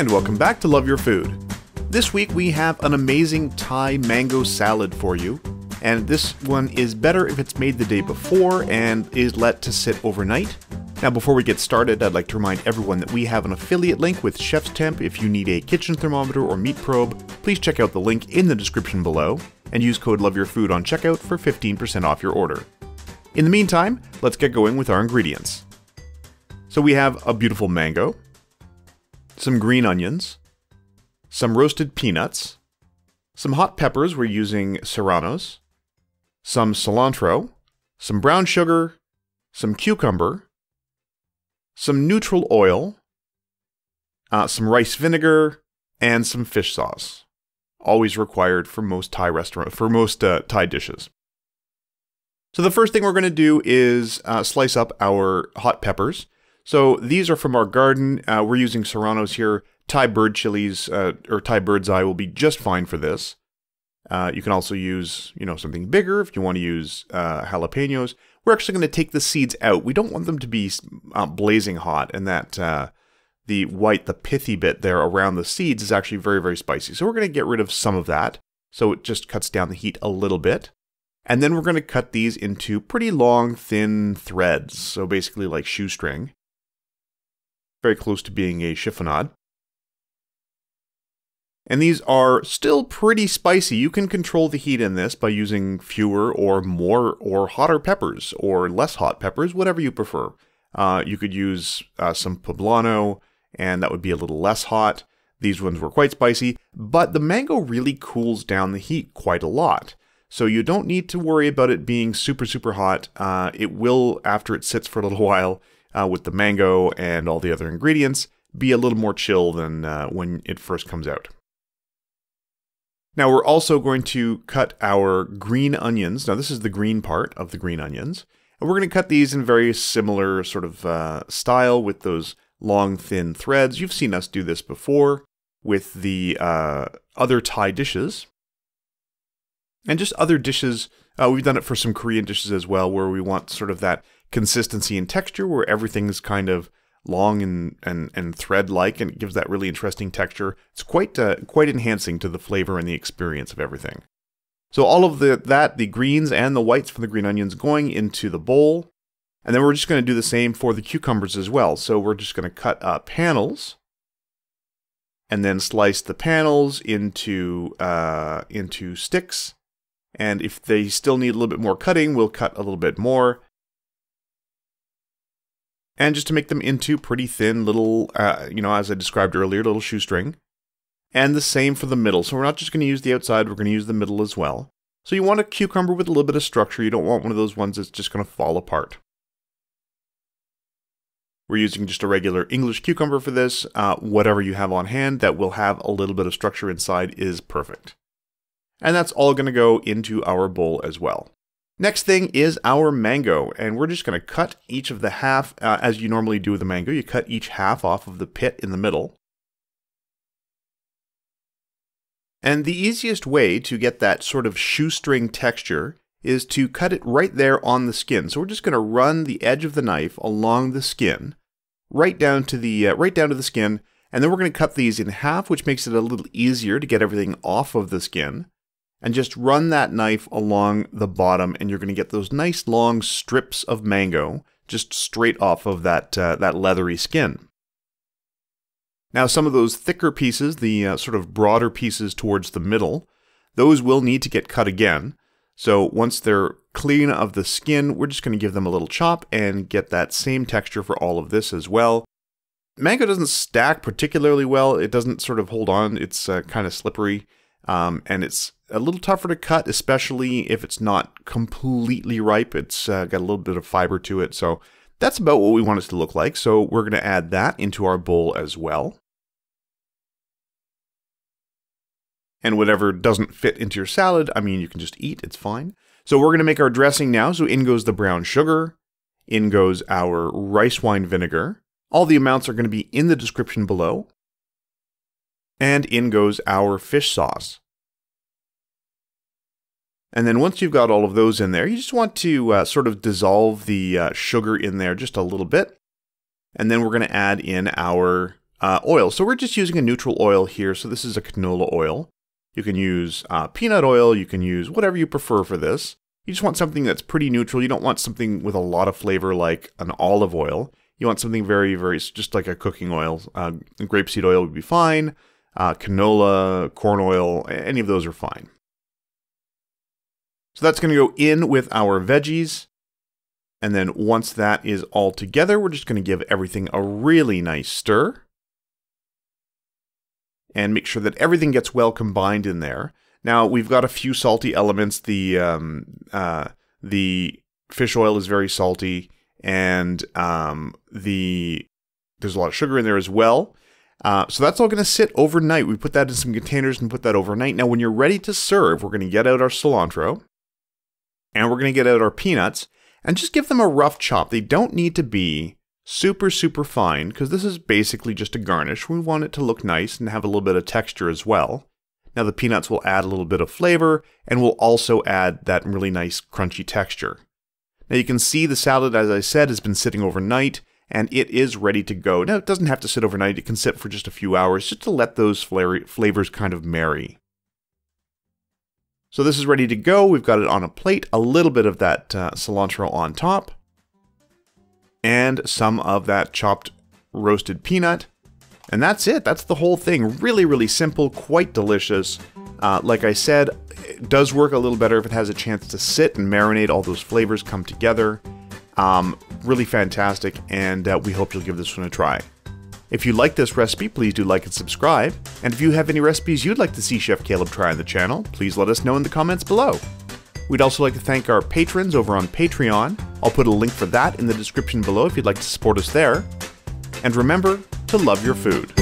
And welcome back to Love Your Food. This week we have an amazing Thai mango salad for you. And this one is better if it's made the day before and is let to sit overnight. Now before we get started, I'd like to remind everyone that we have an affiliate link with Chef's Temp. If you need a kitchen thermometer or meat probe, please check out the link in the description below and use code LOVEYOURFOOD on checkout for 15% off your order. In the meantime, let's get going with our ingredients. So we have a beautiful mango, some green onions, some roasted peanuts, some hot peppers, we're using serranos, some cilantro, some brown sugar, some cucumber, some neutral oil, some rice vinegar, and some fish sauce. Always required for most Thai Thai dishes. So the first thing we're going to do is slice up our hot peppers. So these are from our garden. We're using serranos here. Thai bird chilies or Thai bird's eye will be just fine for this. You can also use, something bigger if you want to use jalapenos. We're actually going to take the seeds out. We don't want them to be blazing hot, and that the pithy bit there around the seeds is actually very, very spicy. So we're going to get rid of some of that. So it just cuts down the heat a little bit. And then we're going to cut these into pretty long, thin threads. So basically like shoestring. Very close to being a chiffonade. And these are still pretty spicy. You can control the heat in this by using fewer or more or hotter peppers or less hot peppers, whatever you prefer. You could use some poblano, and that would be a little less hot. These ones were quite spicy, but the mango really cools down the heat quite a lot. So you don't need to worry about it being super, super hot. It will, after it sits for a little while, with the mango and all the other ingredients, be a little more chill than when it first comes out. Now we're also going to cut our green onions. Now this is the green part of the green onions. And we're going to cut these in very similar sort of style with those long, thin threads. You've seen us do this before with the other Thai dishes. And just other dishes, we've done it for some Korean dishes as well, where we want sort of that consistency and texture where everything's kind of long and thread-like, and it gives that really interesting texture. It's quite enhancing to the flavor and the experience of everything. So all of the greens and the whites from the green onions going into the bowl, and then we're just going to do the same for the cucumbers as well. So we're just going to cut panels, and then slice the panels into sticks. And if they still need a little bit more cutting, we'll cut a little bit more. And just to make them into pretty thin little, as I described earlier, little shoestring. And the same for the middle. So we're not just going to use the outside, we're going to use the middle as well. So you want a cucumber with a little bit of structure. You don't want one of those ones that's just going to fall apart. We're using just a regular English cucumber for this. Whatever you have on hand that will have a little bit of structure inside is perfect. And that's all going to go into our bowl as well. Next thing is our mango, and we're just going to cut each of the half, as you normally do with the mango. You cut each half off of the pit in the middle. And the easiest way to get that sort of shoestring texture is to cut it right there on the skin. So we're just going to run the edge of the knife along the skin, right down to the skin, and then we're going to cut these in half, which makes it a little easier to get everything off of the skin. And just run that knife along the bottom, and you're going to get those nice long strips of mango just straight off of that leathery skin. Now some of those thicker pieces, the sort of broader pieces towards the middle, those will need to get cut again. So once they're clean of the skin, we're just going to give them a little chop and get that same texture for all of this as well. Mango doesn't stack particularly well. It doesn't sort of hold on. It's kind of slippery. And it's a little tougher to cut, especially if it's not completely ripe. It's got a little bit of fiber to it. So that's about what we want it to look like. So we're going to add that into our bowl as well. And whatever doesn't fit into your salad, you can just eat. It's fine. So we're going to make our dressing now. So in goes the brown sugar. In goes our rice wine vinegar. All the amounts are going to be in the description below. And in goes our fish sauce. And then once you've got all of those in there, you just want to sort of dissolve the sugar in there just a little bit. And then we're going to add in our oil. So we're just using a neutral oil here. So this is a canola oil. You can use peanut oil. You can use whatever you prefer for this. You just want something that's pretty neutral. You don't want something with a lot of flavor like an olive oil. You want something very, very, just like a cooking oil. Grapeseed oil would be fine. Canola, corn oil, any of those are fine. So that's going to go in with our veggies. And then once that is all together, we're just going to give everything a really nice stir. And make sure that everything gets well combined in there. Now, we've got a few salty elements. The fish oil is very salty, and there's a lot of sugar in there as well. So that's all going to sit overnight. We put that in some containers and put that overnight. Now, when you're ready to serve, we're going to get out our cilantro, and we're going to get out our peanuts, and just give them a rough chop. They don't need to be super, super fine, because this is basically just a garnish. We want it to look nice and have a little bit of texture as well. Now the peanuts will add a little bit of flavor, and will also add that really nice crunchy texture. Now you can see the salad, as I said, has been sitting overnight, and it is ready to go. Now it doesn't have to sit overnight, it can sit for just a few hours, just to let those flavors kind of marry. So this is ready to go. We've got it on a plate, a little bit of that cilantro on top, and some of that chopped roasted peanut. And that's it. That's the whole thing. Really, really simple, quite delicious. Like I said, it does work a little better if it has a chance to sit and marinate, all those flavors come together. Really fantastic, and we hope you'll give this one a try. If you like this recipe, please do like and subscribe. And if you have any recipes you'd like to see Chef Caleb try on the channel, please let us know in the comments below. We'd also like to thank our patrons over on Patreon. I'll put a link for that in the description below if you'd like to support us there. And remember to love your food.